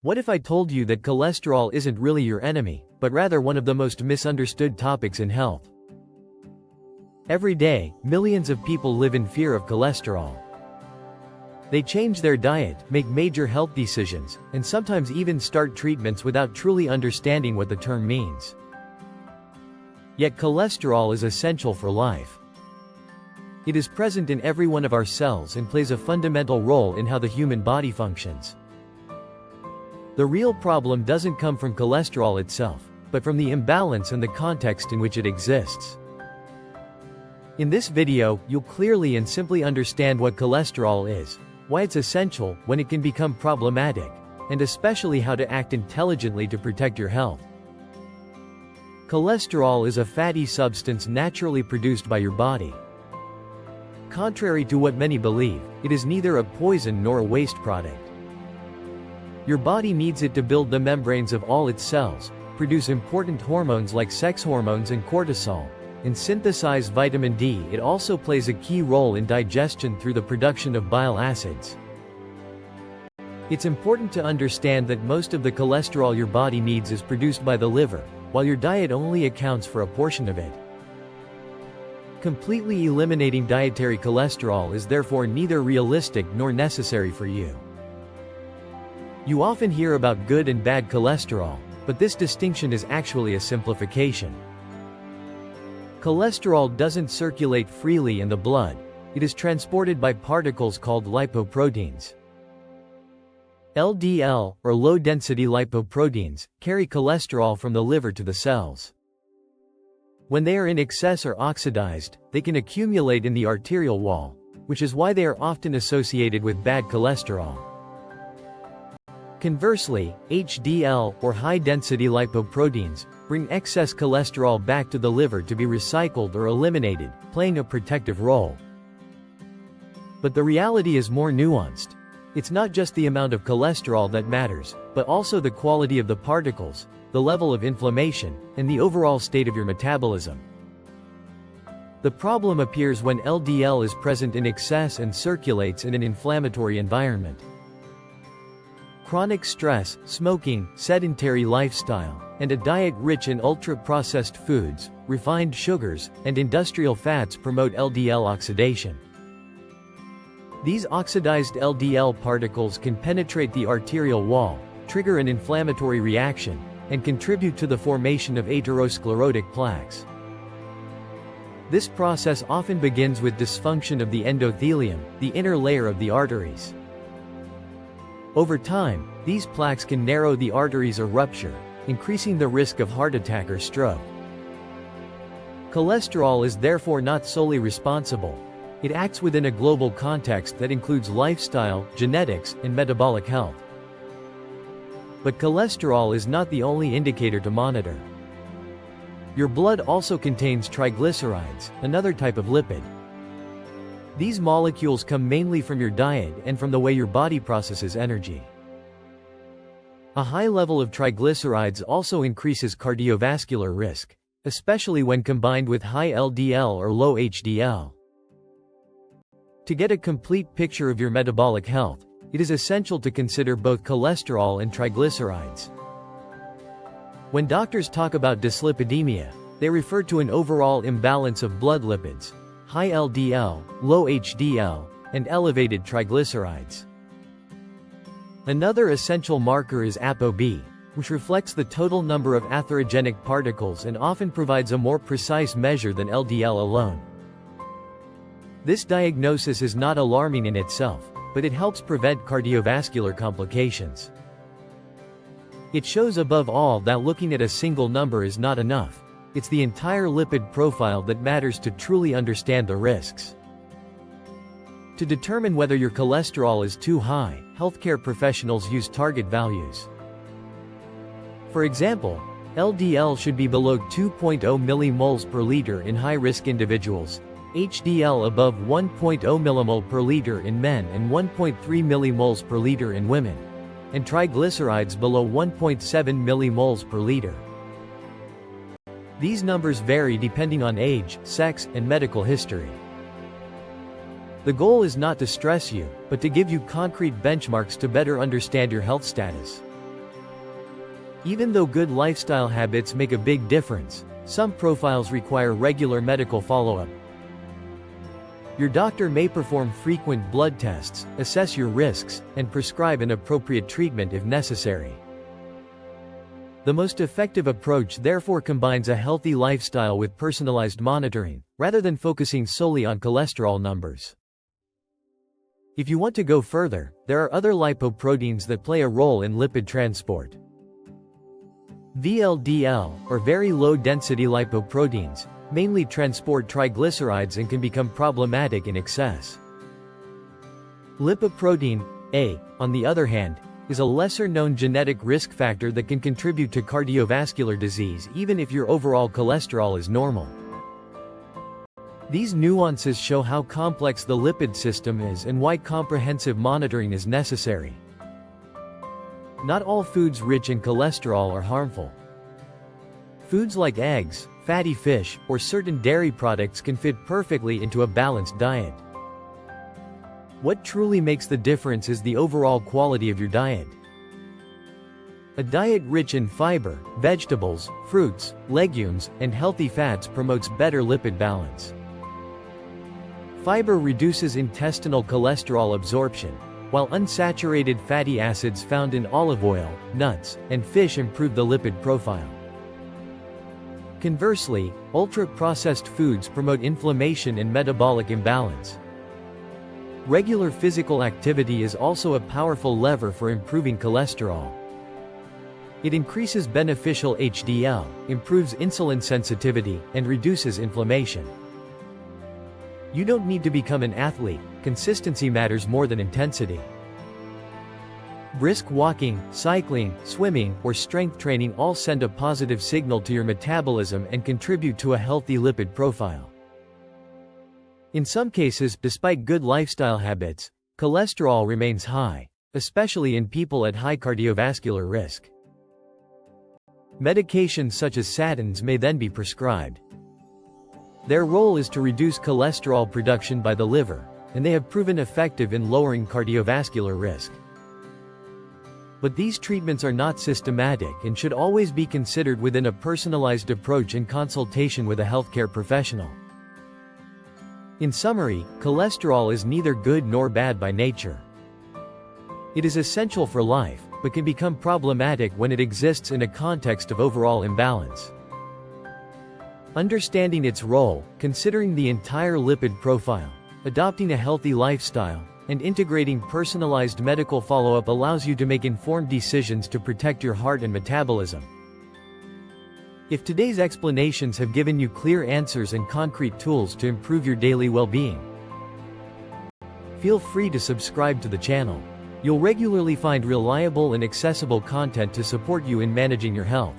What if I told you that cholesterol isn't really your enemy, but rather one of the most misunderstood topics in health? Every day, millions of people live in fear of cholesterol. They change their diet, make major health decisions, and sometimes even start treatments without truly understanding what the term means. Yet cholesterol is essential for life. It is present in every one of our cells and plays a fundamental role in how the human body functions. The real problem doesn't come from cholesterol itself, but from the imbalance and the context in which it exists. In this video, you'll clearly and simply understand what cholesterol is, why it's essential, when it can become problematic, and especially how to act intelligently to protect your health. Cholesterol is a fatty substance naturally produced by your body. Contrary to what many believe, it is neither a poison nor a waste product. Your body needs it to build the membranes of all its cells, produce important hormones like sex hormones and cortisol, and synthesize vitamin D. It also plays a key role in digestion through the production of bile acids. It's important to understand that most of the cholesterol your body needs is produced by the liver, while your diet only accounts for a portion of it. Completely eliminating dietary cholesterol is therefore neither realistic nor necessary for you. You often hear about good and bad cholesterol, but this distinction is actually a simplification. Cholesterol doesn't circulate freely in the blood, it is transported by particles called lipoproteins. LDL, or low-density lipoproteins, carry cholesterol from the liver to the cells. When they are in excess or oxidized, they can accumulate in the arterial wall, which is why they are often associated with bad cholesterol. Conversely, HDL, or high-density lipoproteins, bring excess cholesterol back to the liver to be recycled or eliminated, playing a protective role. But the reality is more nuanced. It's not just the amount of cholesterol that matters, but also the quality of the particles, the level of inflammation, and the overall state of your metabolism. The problem appears when LDL is present in excess and circulates in an inflammatory environment. Chronic stress, smoking, sedentary lifestyle, and a diet rich in ultra-processed foods, refined sugars, and industrial fats promote LDL oxidation. These oxidized LDL particles can penetrate the arterial wall, trigger an inflammatory reaction, and contribute to the formation of atherosclerotic plaques. This process often begins with dysfunction of the endothelium, the inner layer of the arteries. Over time, these plaques can narrow the arteries or rupture, increasing the risk of heart attack or stroke. Cholesterol is therefore not solely responsible. It acts within a global context that includes lifestyle, genetics, and metabolic health. But cholesterol is not the only indicator to monitor. Your blood also contains triglycerides, another type of lipid. These molecules come mainly from your diet and from the way your body processes energy. A high level of triglycerides also increases cardiovascular risk, especially when combined with high LDL or low HDL. To get a complete picture of your metabolic health, it is essential to consider both cholesterol and triglycerides. When doctors talk about dyslipidemia, they refer to an overall imbalance of blood lipids, high LDL, low HDL, and elevated triglycerides. Another essential marker is ApoB, which reflects the total number of atherogenic particles and often provides a more precise measure than LDL alone. This diagnosis is not alarming in itself, but it helps prevent cardiovascular complications. It shows above all that looking at a single number is not enough. It's the entire lipid profile that matters to truly understand the risks. To determine whether your cholesterol is too high, healthcare professionals use target values. For example, LDL should be below 2.0 millimoles per liter in high-risk individuals, HDL above 1.0 millimole per liter in men and 1.3 millimoles per liter in women, and triglycerides below 1.7 millimoles per liter. These numbers vary depending on age, sex, and medical history. The goal is not to stress you, but to give you concrete benchmarks to better understand your health status. Even though good lifestyle habits make a big difference, some profiles require regular medical follow-up. Your doctor may perform frequent blood tests, assess your risks, and prescribe an appropriate treatment if necessary. The most effective approach therefore combines a healthy lifestyle with personalized monitoring, rather than focusing solely on cholesterol numbers. If you want to go further, there are other lipoproteins that play a role in lipid transport. VLDL, or very low-density lipoproteins, mainly transport triglycerides and can become problematic in excess. Lipoprotein A, on the other hand, is a lesser-known genetic risk factor that can contribute to cardiovascular disease even if your overall cholesterol is normal. These nuances show how complex the lipid system is and why comprehensive monitoring is necessary. Not all foods rich in cholesterol are harmful. Foods like eggs, fatty fish, or certain dairy products can fit perfectly into a balanced diet. What truly makes the difference is the overall quality of your diet. A diet rich in fiber, vegetables, fruits, legumes, and healthy fats promotes better lipid balance. Fiber reduces intestinal cholesterol absorption, while unsaturated fatty acids found in olive oil, nuts, and fish improve the lipid profile. Conversely, ultra-processed foods promote inflammation and metabolic imbalance. Regular physical activity is also a powerful lever for improving cholesterol. It increases beneficial HDL, improves insulin sensitivity, and reduces inflammation. You don't need to become an athlete, consistency matters more than intensity. Brisk walking, cycling, swimming, or strength training all send a positive signal to your metabolism and contribute to a healthy lipid profile. In some cases, despite good lifestyle habits, cholesterol remains high, especially in people at high cardiovascular risk. Medications such as statins may then be prescribed. Their role is to reduce cholesterol production by the liver, and they have proven effective in lowering cardiovascular risk. But these treatments are not systematic and should always be considered within a personalized approach in consultation with a healthcare professional. In summary, cholesterol is neither good nor bad by nature. It is essential for life, but can become problematic when it exists in a context of overall imbalance. Understanding its role, considering the entire lipid profile, adopting a healthy lifestyle, and integrating personalized medical follow-up allows you to make informed decisions to protect your heart and metabolism. If today's explanations have given you clear answers and concrete tools to improve your daily well-being, feel free to subscribe to the channel. You'll regularly find reliable and accessible content to support you in managing your health.